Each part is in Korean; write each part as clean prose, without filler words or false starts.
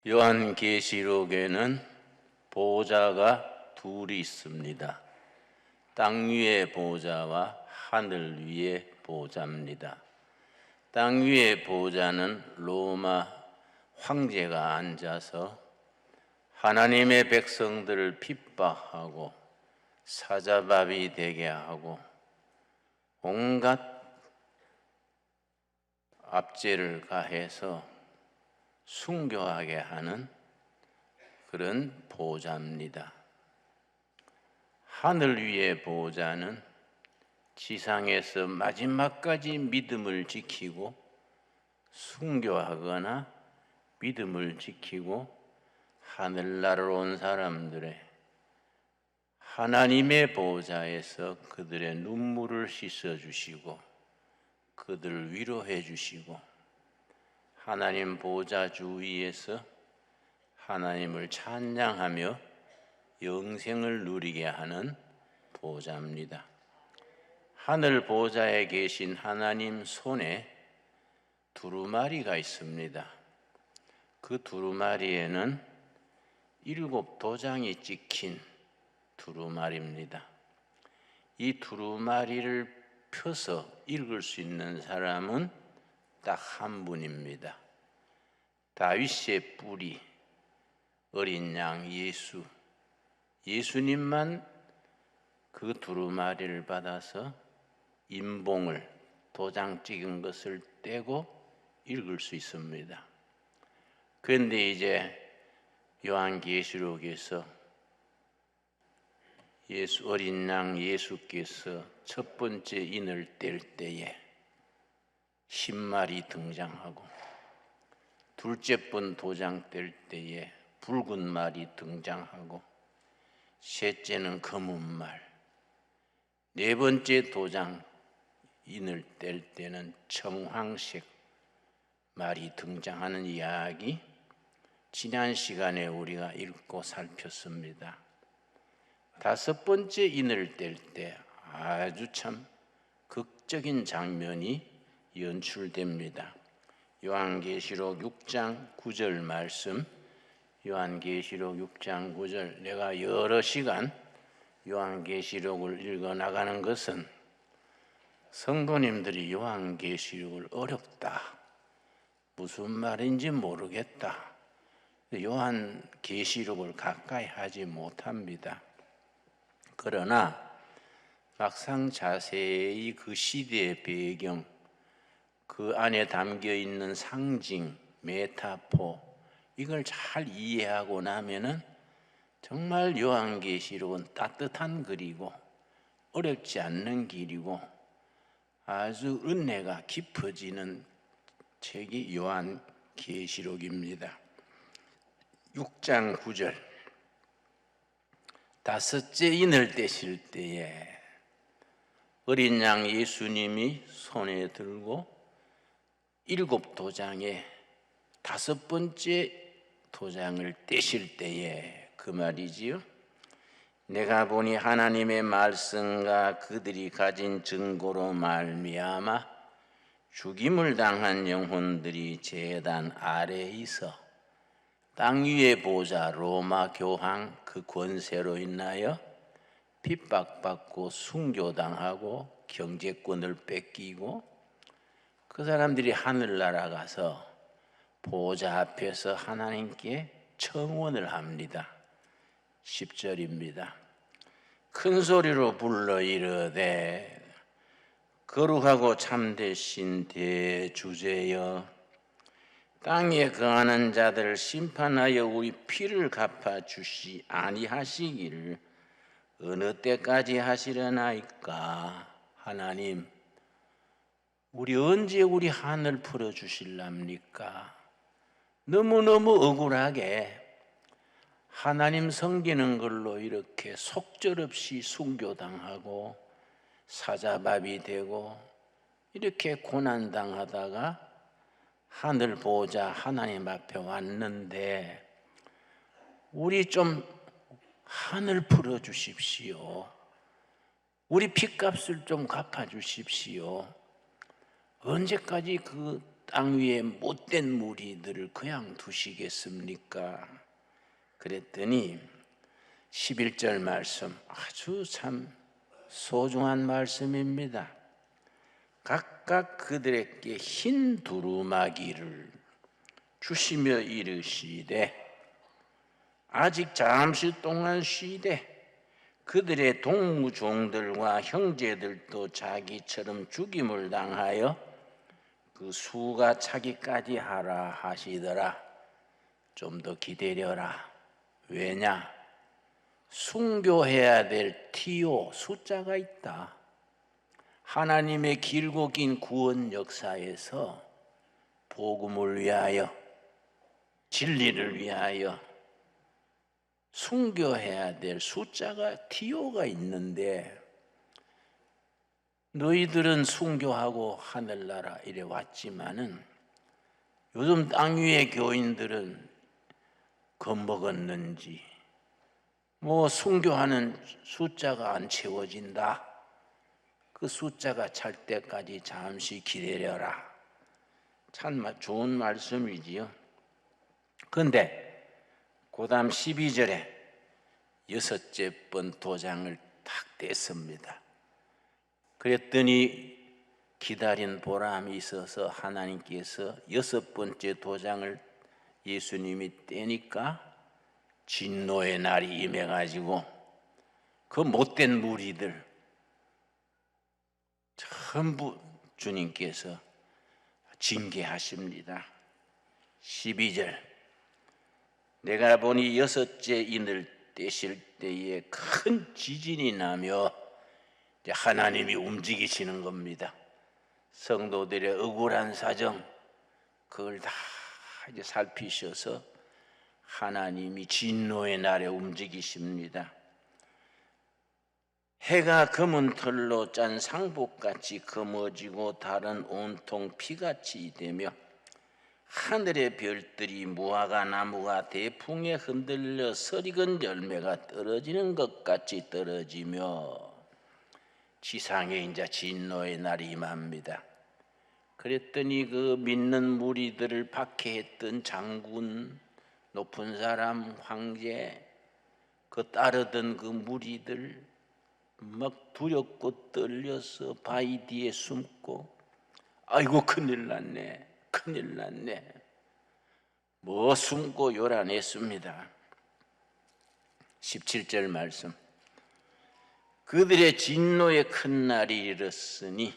요한계시록에는 보좌가 둘이 있습니다. 땅 위의 보좌와 하늘 위의 보좌입니다. 땅 위의 보좌는 로마 황제가 앉아서 하나님의 백성들을 핍박하고 사자밥이 되게 하고 온갖 압제를 가해서 순교하게 하는 그런 보좌입니다. 하늘 위의 보좌는 지상에서 마지막까지 믿음을 지키고 순교하거나 믿음을 지키고 하늘나라로 온 사람들의 하나님의 보좌에서 그들의 눈물을 씻어주시고 그들을 위로해 주시고 하나님 보좌 주위에서 하나님을 찬양하며 영생을 누리게 하는 보좌입니다. 하늘 보좌에 계신 하나님 손에 두루마리가 있습니다. 그 두루마리에는 7 도장이 찍힌 두루마리입니다. 이 두루마리를 펴서 읽을 수 있는 사람은 딱 한 분입니다. 다윗의 뿌리, 어린 양 예수님만 그 두루마리를 받아서 인봉을 도장 찍은 것을 떼고 읽을 수 있습니다. 그런데 이제 요한계시록에서 어린 양 예수께서 첫 번째 인을 뗄 때에 신말이 등장하고 둘째 번 도장 뗄 때에 붉은 말이 등장하고 셋째는 검은 말, 네 번째 도장 인을 뗄 때는 청황색 말이 등장하는 이야기 지난 시간에 우리가 읽고 살폈습니다. 5 번째 인을 뗄 때 아주 참 극적인 장면이 연출됩니다. 요한계시록 6장 9절 말씀, 요한계시록 6장 9절. 내가 여러 시간 요한계시록을 읽어나가는 것은 성도님들이 요한계시록을 어렵다, 무슨 말인지 모르겠다, 요한계시록을 가까이 하지 못합니다. 그러나 막상 자세히 그 시대의 배경, 그 안에 담겨있는 상징, 메타포, 이걸 잘 이해하고 나면은 정말 요한계시록은 따뜻한 글이고 어렵지 않는 길이고 아주 은혜가 깊어지는 책이 요한계시록입니다. 6장 9절. 5째 인을 떼실 때에 어린 양 예수님이 손에 들고 7 도장에 5 번째 도장을 떼실 때에 그 말이지요. 내가 보니 하나님의 말씀과 그들이 가진 증거로 말미암아 죽임을 당한 영혼들이 제단 아래에 있어 땅 위의 보좌 로마 교황 그 권세로 인하여 핍박받고 순교당하고 경제권을 뺏기고 그 사람들이 하늘나라 가서 보좌 앞에서 하나님께 청원을 합니다. 10절입니다. 큰 소리로 불러 이르되 거룩하고 참되신 대주제여, 땅에 거하는 자들을 심판하여 우리 피를 갚아주시 아니하시기를 어느 때까지 하시려나이까. 하나님, 우리 언제 우리 한을 풀어주실랍니까? 너무너무 억울하게 하나님 섬기는 걸로 이렇게 속절없이 순교당하고 사자밥이 되고 이렇게 고난당하다가 하늘 보좌 하나님 앞에 왔는데 우리 좀 한을 풀어주십시오. 우리 핏값을 좀 갚아주십시오. 언제까지 그 땅 위에 못된 무리들을 그냥 두시겠습니까? 그랬더니 11절 말씀 아주 참 소중한 말씀입니다. 각각 그들에게 흰 두루마기를 주시며 이르시되 아직 잠시 동안 쉬되 그들의 동무종들과 형제들도 자기처럼 죽임을 당하여 그 수가 차기까지 하라 하시더라. 좀 더 기다려라. 왜냐? 순교해야 될 티오 숫자가 있다. 하나님의 길고 긴 구원 역사에서 복음을 위하여 진리를 위하여 순교해야 될 숫자가 티오가 있는데 너희들은 순교하고 하늘나라 이래 왔지만은 요즘 땅 위의 교인들은 겁먹었는지 뭐 순교하는 숫자가 안 채워진다. 그 숫자가 찰 때까지 잠시 기다려라. 참 좋은 말씀이지요. 그런데 그 다음 12절에 여섯째 번 도장을 탁 뗐습니다. 그랬더니 기다린 보람이 있어서 하나님께서 여섯 번째 도장을 예수님이 떼니까 진노의 날이 임해가지고 그 못된 무리들 전부 주님께서 징계하십니다. 12절 내가 보니 여섯째 인을 떼실 때에 큰 지진이 나며 하나님이 움직이시는 겁니다. 성도들의 억울한 사정 그걸 다 이제 살피셔서 하나님이 진노의 날에 움직이십니다. 해가 검은 털로 짠 상복같이 검어지고 달은 온통 피같이 되며 하늘의 별들이 무화과 나무가 대풍에 흔들려 설익은 열매가 떨어지는 것 같이 떨어지며 지상에 이제 진노의 날이 임합니다. 그랬더니 그 믿는 무리들을 박해했던 장군, 높은 사람, 황제, 그 따르던 그 무리들 막 두렵고 떨려서 바위 뒤에 숨고 아이고 큰일 났네. 큰일 났네. 뭐 숨고 요란했습니다. 17절 말씀 그들의 진노의 큰 날이 이르렀으니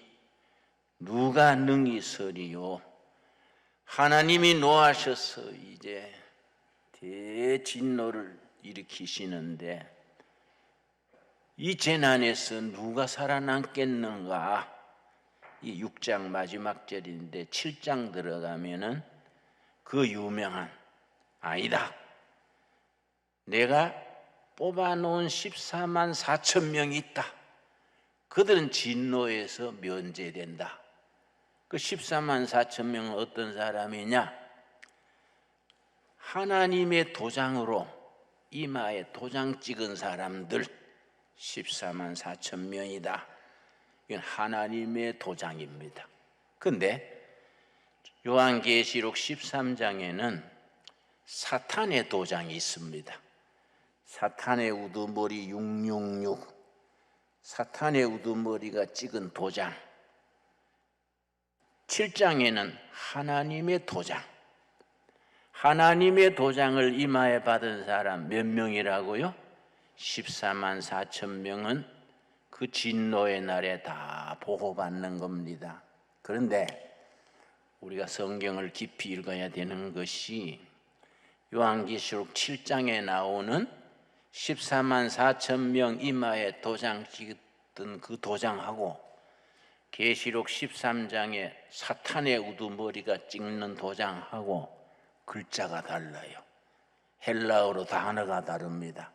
누가 능히 서리요. 하나님이 노하셔서 이제 대진노를 일으키시는데 이 재난에서 누가 살아남겠는가? 이 6장 마지막 절인데 7장 들어가면은 그 유명한 아니다. 내가 뽑아놓은 14만 4천 명이 있다. 그들은 진노에서 면제된다. 그 14만 4천 명은 어떤 사람이냐? 하나님의 도장으로 이마에 도장 찍은 사람들 14만 4천 명이다. 이건 하나님의 도장입니다. 그런데 요한계시록 13장에는 사탄의 도장이 있습니다. 사탄의 우두머리 666 사탄의 우두머리가 찍은 도장 7장에는 하나님의 도장 하나님의 도장을 이마에 받은 사람 몇 명이라고요? 14만 4천 명은 그 진노의 날에 다 보호받는 겁니다. 그런데 우리가 성경을 깊이 읽어야 되는 것이 요한계시록 7장에 나오는 14만 4천 명 이마에 도장 찍었던 그 도장하고 계시록 13장에 사탄의 우두머리가 찍는 도장하고 글자가 달라요. 헬라어로 단어가 다릅니다.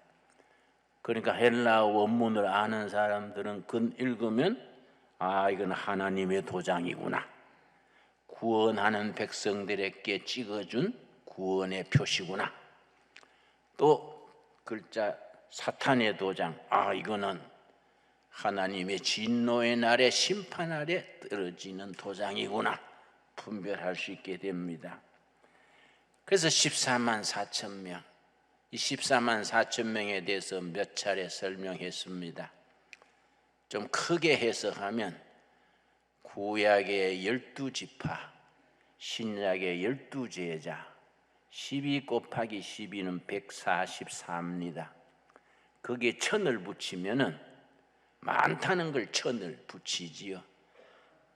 그러니까 헬라어 원문을 아는 사람들은 그 읽으면 아 이건 하나님의 도장이구나. 구원하는 백성들에게 찍어준 구원의 표시구나. 또 글자 사탄의 도장 아 이거는 하나님의 진노의 날에 심판 아래 떨어지는 도장이구나. 분별할 수 있게 됩니다. 그래서 14만 4천 명, 이 14만 4천 명에 대해서 몇 차례 설명했습니다. 좀 크게 해석하면 구약의 12지파, 신약의 12제자, 12 곱하기 12는 144입니다. 거기에 천을 붙이면은 많다는 걸 천을 붙이지요.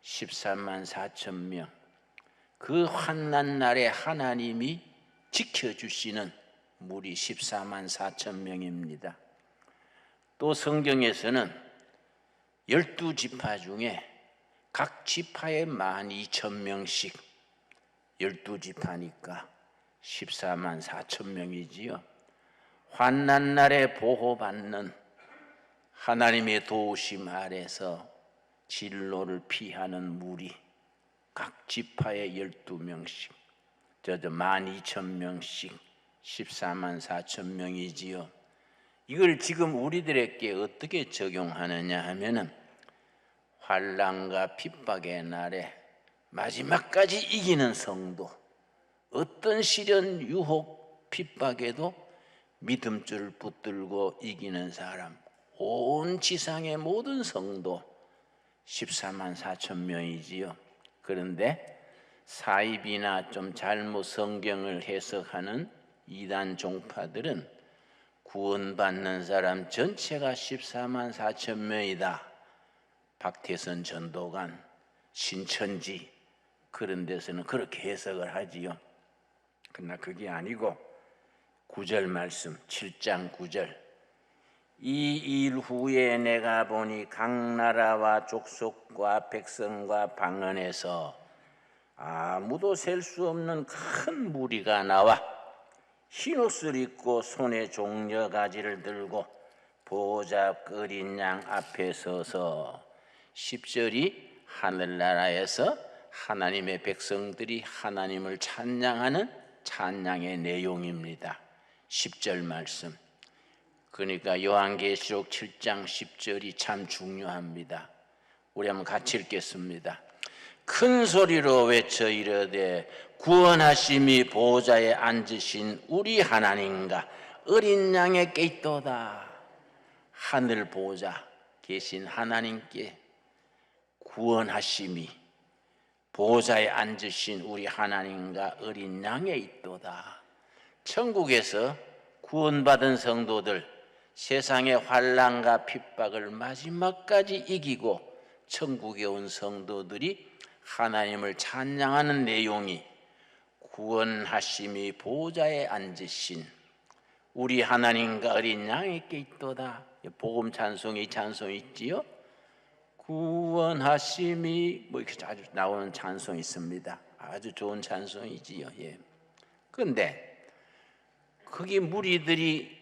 14만 4천 명. 그 환난 날에 하나님이 지켜주시는 무리 14만 4천 명입니다. 또 성경에서는 12지파 중에 각 지파에 12,000명씩 12지파니까 14만 4천 명이지요. 환난 날에 보호받는 하나님의 도우심 아래서 진로를 피하는 무리 각 지파에 12명씩 12,000명씩 14만 4천 명이지요. 이걸 지금 우리들에게 어떻게 적용하느냐 하면은 환난과 핍박의 날에 마지막까지 이기는 성도, 어떤 시련, 유혹, 핍박에도 믿음줄을 붙들고 이기는 사람, 온 지상의 모든 성도 14만 4천 명이지요. 그런데 사입이나 좀 잘못 성경을 해석하는 이단 종파들은 구원받는 사람 전체가 14만 4천 명이다. 박태선 전도관, 신천지 그런 데서는 그렇게 해석을 하지요. 그러나 그게 아니고 9절 말씀 7장 9절 이 일 후에 내가 보니 각 나라와 족속과 백성과 방언에서 아무도 셀 수 없는 큰 무리가 나와 흰옷을 입고 손에 종려가지를 들고 보호자 어린 양 앞에 서서 10절이 하늘나라에서 하나님의 백성들이 하나님을 찬양하는 찬양의 내용입니다. 10절 말씀. 그러니까 요한계시록 7장 10절이 참 중요합니다. 우리 한번 같이 읽겠습니다. 큰 소리로 외쳐 이르되 구원하심이 보호자에 앉으신 우리 하나님과 어린 양에게 있도다. 하늘 보호자 계신 하나님께 구원하심이 보호자에 앉으신 우리 하나님과 어린 양에 있도다. 천국에서 구원받은 성도들 세상의 환난과 핍박을 마지막까지 이기고 천국에 온 성도들이 하나님을 찬양하는 내용이 구원하심이 보호자에 앉으신 우리 하나님과 어린 양에게 있도다. 복음 찬송이 찬송 있지요. 구원하심이 뭐 이렇게 자주 나오는 찬송이 있습니다. 아주 좋은 찬송이지요. 예. 그런데 거기 무리들이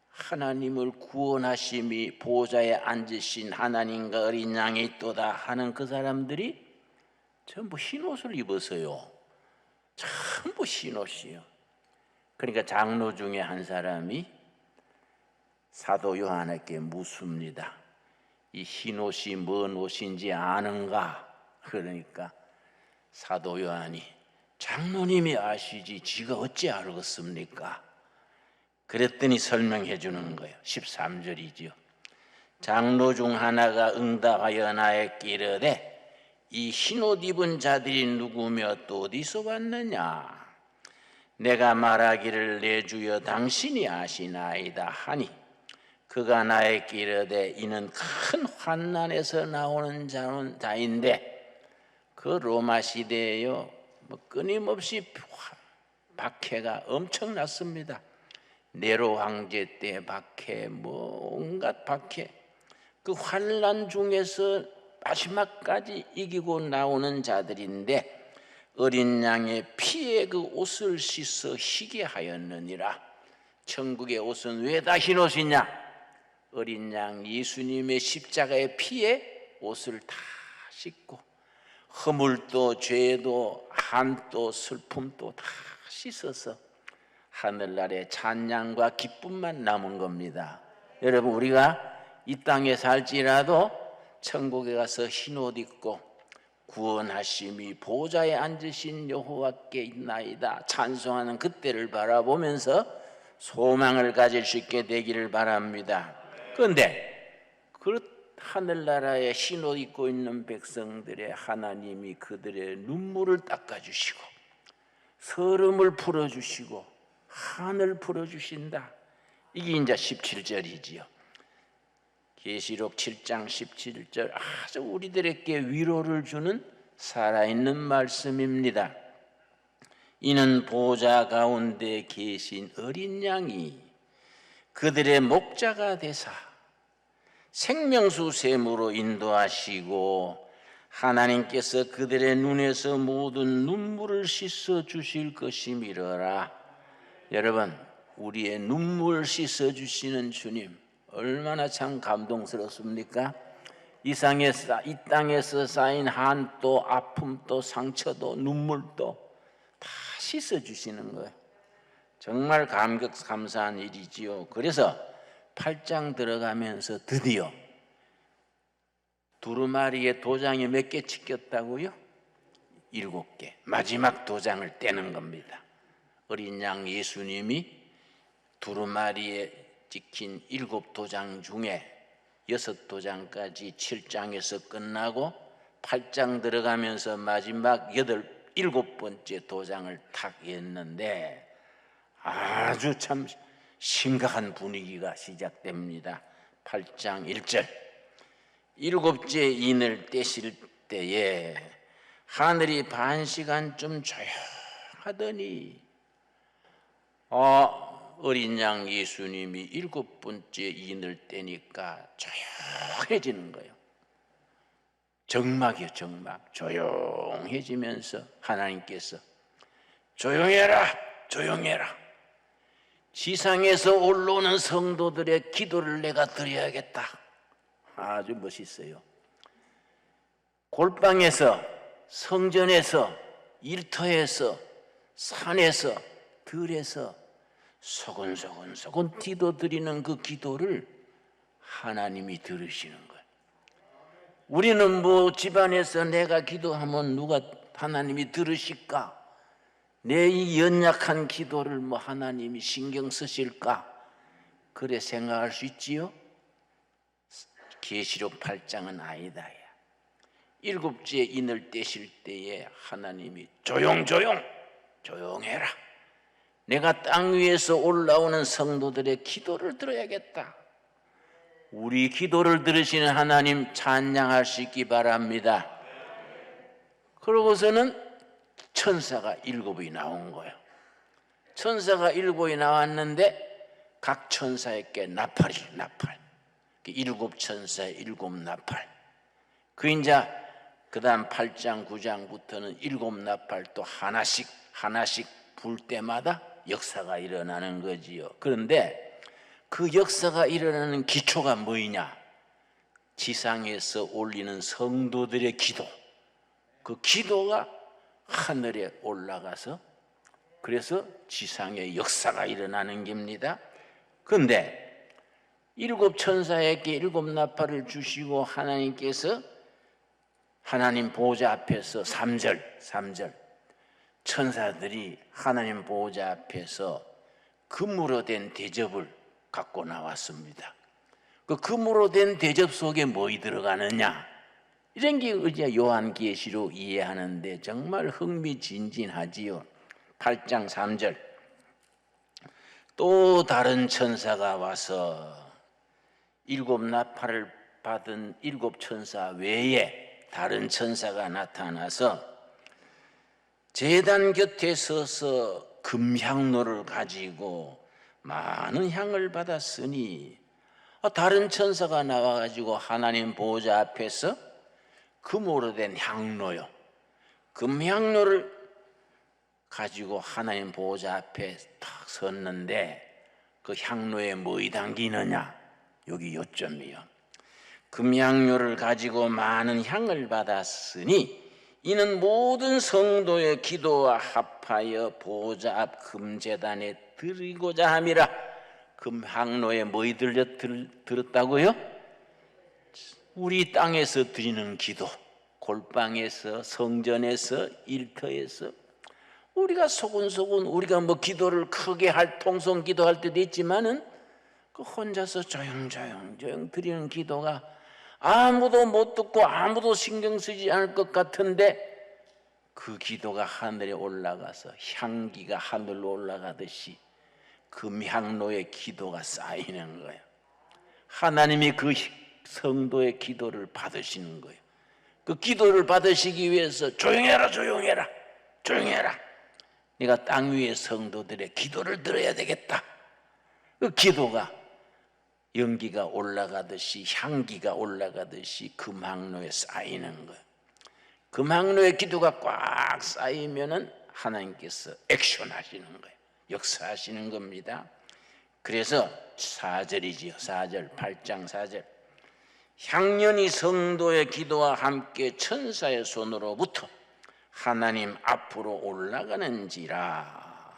하나님을 구원하심이 보호자에 앉으신 하나님과 어린 양에 있도다 하는 그 사람들이 전부 흰옷을 입었어요. 전부 흰옷이요. 그러니까 장로 중에 한 사람이 사도 요한에게 묻습니다. 이 흰옷이 뭔 옷인지 아는가? 그러니까 사도 요한이 장로님이 아시지 지가 어찌 알겠습니까? 그랬더니 설명해 주는 거예요. 13절이지요. 장로 중 하나가 응답하여 나에게 이르되 이 흰옷 입은 자들이 누구며 또 어디서 왔느냐? 내가 말하기를 내 주여 당신이 아시나이다 하니 그가 나에게 이르되 이는 큰 환난에서 나오는 자인데 그 로마 시대에요 끊임없이 박해가 엄청났습니다. 네로 황제 때 박해, 온갖 박해, 그 환난 중에서 마지막까지 이기고 나오는 자들인데 어린 양의 피에 그 옷을 씻어 희게 하였느니라. 천국의 옷은 왜 다 흰옷이냐? 어린 양 예수님의 십자가의 피에 옷을 다 씻고 허물도 죄도 한도 슬픔도 다 씻어서 하늘나라의 찬양과 기쁨만 남은 겁니다. 여러분 우리가 이 땅에 살지라도 천국에 가서 흰옷 입고 구원하심이 보좌에 앉으신 여호와께 있나이다 찬송하는 그때를 바라보면서 소망을 가질 수 있게 되기를 바랍니다. 그런데 그 하늘나라에 흰옷 입고 있는 백성들의 하나님이 그들의 눈물을 닦아주시고 서름을 풀어주시고 한을 풀어주신다. 이게 이제 17절이지요. 계시록 7장 17절 아주 우리들에게 위로를 주는 살아있는 말씀입니다. 이는 보좌 가운데 계신 어린 양이 그들의 목자가 되사 생명수 샘으로 인도하시고 하나님께서 그들의 눈에서 모든 눈물을 씻어 주실 것이미러라. 여러분, 우리의 눈물 씻어 주시는 주님 얼마나 참 감동스럽습니까? 이 땅에서 쌓인 한도, 아픔도, 상처도, 눈물도 다 씻어주시는 거예요. 정말 감사한 일이지요. 그래서 8장 들어가면서 드디어 두루마리에 도장이 몇 개 찍혔다고요? 7개. 마지막 도장을 떼는 겁니다. 어린 양 예수님이 두루마리에 찍힌 7도장 중에 6도장까지 7장에서 끝나고 8장 들어가면서 마지막 7번째 도장을 탁 했는데 아주 참 심각한 분위기가 시작됩니다. 8장 1절 7째 인을 떼실 때에 하늘이 반 시간쯤 조용하더니 어린 양 예수님이 7번째 인을 떼니까 조용해지는 거예요. 정막이요, 정막. 조용해지면서 하나님께서 조용해라, 조용해라. 지상에서 올라오는 성도들의 기도를 내가 드려야겠다. 아주 멋있어요. 골방에서, 성전에서, 일터에서, 산에서, 들에서 소곤소곤 기도 드리는 그 기도를 하나님이 들으시는 거예요. 우리는 뭐 집안에서 내가 기도하면 누가 하나님이 들으실까? 내 이 연약한 기도를 뭐 하나님이 신경 쓰실까? 그래 생각할 수 있지요? 계시록 8장은 아니다. 7째 인을 떼실 때에 하나님이 조용해라. 내가 땅 위에서 올라오는 성도들의 기도를 들어야겠다. 우리 기도를 들으시는 하나님 찬양할 수 있기 바랍니다. 그러고서는 천사가 7이 나온 거예요. 천사가 7이 나왔는데 각 천사에게 나팔. 7천사의 7나팔. 그 이제 그 다음 8장 9장부터는 7나팔 또 하나씩 불 때마다 역사가 일어나는 거지요. 그런데 그 역사가 일어나는 기초가 뭐이냐? 지상에서 올리는 성도들의 기도. 그 기도가 하늘에 올라가서 그래서 지상의 역사가 일어나는 겁니다. 그런데 7천사에게 7나팔을 주시고 하나님께서 하나님 보좌 앞에서 3절 천사들이 하나님 보좌 앞에서 금으로 된 대접을 갖고 나왔습니다. 그 금으로 된 대접 속에 뭐이 들어가느냐? 이런 게 이제 요한계시록 이해하는데 정말 흥미진진하지요. 8장 3절 또 다른 천사가 와서 7나팔을 받은 7천사 외에 다른 천사가 나타나서 제단 곁에 서서 금향로를 가지고 많은 향을 받았으니 다른 천사가 나와가지고 하나님 보좌 앞에서 금으로 된 향로요. 금향로를 가지고 하나님 보좌 앞에 탁 섰는데 그 향로에 뭐이 담기느냐? 여기 요점이요. 금향로를 가지고 많은 향을 받았으니 이는 모든 성도의 기도와 합하여 보좌 앞 금제단에 드리고자 함이라. 금향로에 뭐이 들었다고요? 우리 땅에서 드리는 기도, 골방에서, 성전에서, 일터에서 우리가 소곤소곤 우리가 뭐 기도를 크게 할 통성 기도할 때도 있지만은 그 혼자서 조용조용 드리는 기도가 아무도 못 듣고 아무도 신경 쓰지 않을 것 같은데 그 기도가 하늘에 올라가서 향기가 하늘로 올라가듯이 금향로의 기도가 쌓이는 거예요. 하나님이 그 성도의 기도를 받으시는 거예요. 그 기도를 받으시기 위해서 조용해라 조용해라 조용해라, 내가 땅 위의 성도들의 기도를 들어야 되겠다. 그 기도가 연기가 올라가듯이 향기가 올라가듯이 금항로에 쌓이는 거예요. 금항로의 기도가 꽉 쌓이면은 하나님께서 액션하시는 거예요. 역사하시는 겁니다. 그래서 4절이지요. 4절, 8장 4절. 향년이 성도의 기도와 함께 천사의 손으로부터 하나님 앞으로 올라가는지라.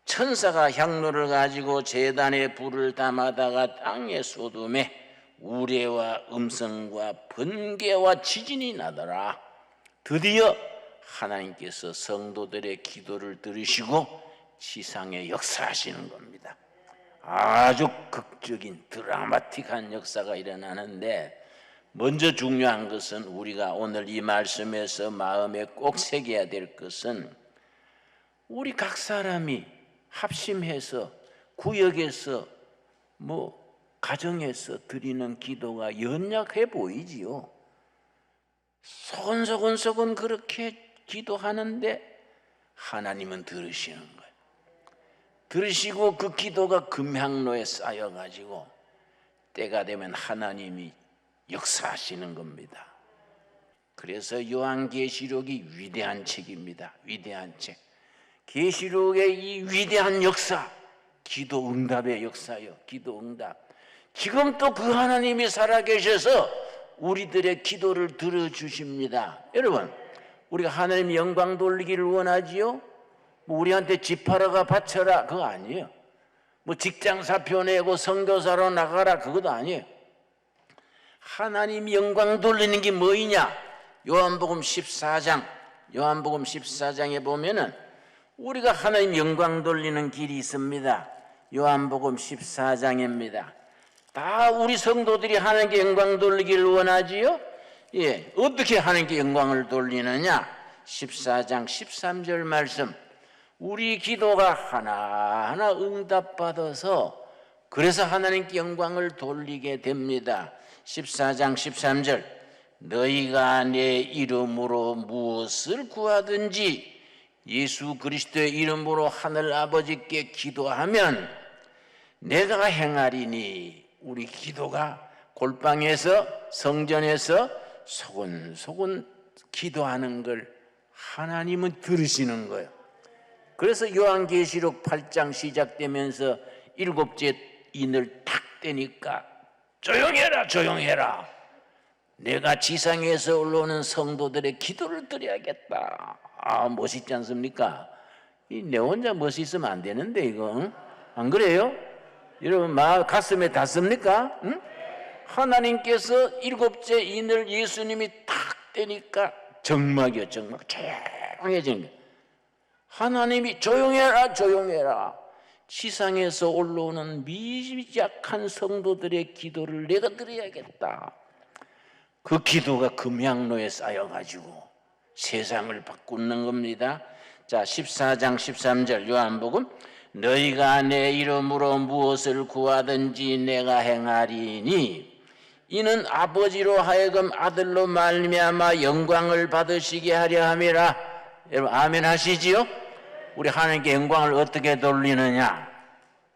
천사가 향로를 가지고 제단에 불을 담아다가 땅에 쏟음에 우레와 음성과 번개와 지진이 나더라. 드디어 하나님께서 성도들의 기도를 들으시고 지상에 역사하시는 겁니다. 아주 극적인 드라마틱한 역사가 일어나는데, 먼저 중요한 것은 우리가 오늘 이 말씀에서 마음에 꼭 새겨야 될 것은 우리 각 사람이 합심해서 구역에서 뭐 가정에서 드리는 기도가 연약해 보이지요. 소곤소곤 그렇게 기도하는데 하나님은 들으시는 거예요. 들으시고 그 기도가 금향로에 쌓여가지고 때가 되면 하나님이 역사하시는 겁니다. 그래서 요한계시록이 위대한 책입니다. 위대한 책. 계시록의 이 위대한 역사, 기도 응답의 역사요. 기도 응답. 지금 또 그 하나님이 살아계셔서 우리들의 기도를 들어주십니다. 여러분, 우리가 하나님 영광 돌리기를 원하지요? 뭐 우리한테 집 팔아가 바쳐라, 그거 아니에요. 뭐 직장 사표 내고 선교사로 나가라, 그것도 아니에요. 하나님 영광 돌리는 게 뭐이냐? 요한복음 14장에 보면은 우리가 하나님 영광 돌리는 길이 있습니다. 요한복음 14장입니다. 다 우리 성도들이 하나님께 영광 돌리기를 원하지요? 예, 어떻게 하나님께 영광을 돌리느냐? 14장 13절 말씀. 우리 기도가 하나하나 응답받아서 그래서 하나님께 영광을 돌리게 됩니다. 14장 13절. 너희가 내 이름으로 무엇을 구하든지 예수 그리스도의 이름으로 하늘 아버지께 기도하면 내가 행하리니. 우리 기도가 골방에서 성전에서 소곤소곤 기도하는 걸 하나님은 들으시는 거예요. 그래서 요한계시록 8장 시작되면서 7째 인을 탁 떼니까 조용해라 조용해라, 내가 지상에서 올라오는 성도들의 기도를 드려야겠다. 아, 멋있지 않습니까? 내 혼자 멋있으면 안 되는데 이거, 안 그래요? 여러분 가슴에 닿습니까? 응? 하나님께서 7째 인을 예수님이 탁 떼니까 정막이요. 정막 조용해지는 거예요. 하나님이 조용해라 조용해라, 지상에서 올라오는 미약한 성도들의 기도를 내가 드려야겠다. 그 기도가 금향로에 쌓여가지고 세상을 바꾸는 겁니다. 자, 14장 13절 요한복음. 너희가 내 이름으로 무엇을 구하든지 내가 행하리니 이는 아버지로 하여금 아들로 말미암아 영광을 받으시게 하려 함이라. 여러분 아멘 하시지요? 우리 하나님께 영광을 어떻게 돌리느냐?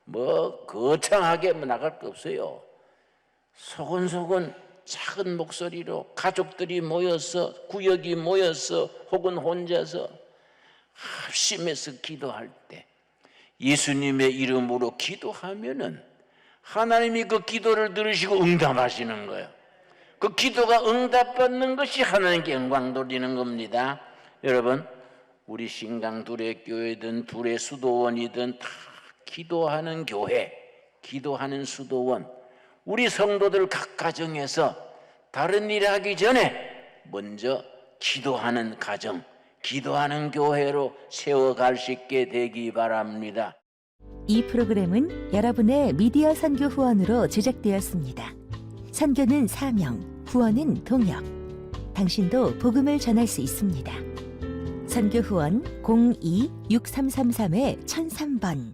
뭐 거창하게 나갈 거 없어요. 소곤소곤 작은 목소리로 가족들이 모여서, 구역이 모여서, 혹은 혼자서 합심해서 기도할 때 예수님의 이름으로 기도하면은 하나님이 그 기도를 들으시고 응답하시는 거예요. 그 기도가 응답받는 것이 하나님께 영광 돌리는 겁니다. 여러분, 우리 신강 둘의 교회든 둘의 수도원이든 다 기도하는 교회, 기도하는 수도원, 우리 성도들 각 가정에서 다른 일 하기 전에 먼저 기도하는 가정, 기도하는 교회로 세워갈 수 있게 되기 바랍니다. 이 프로그램은 여러분의 미디어 선교 후원으로 제작되었습니다. 선교는 사명, 후원은 동역. 당신도 복음을 전할 수 있습니다. 선교 후원 02-6333-1003번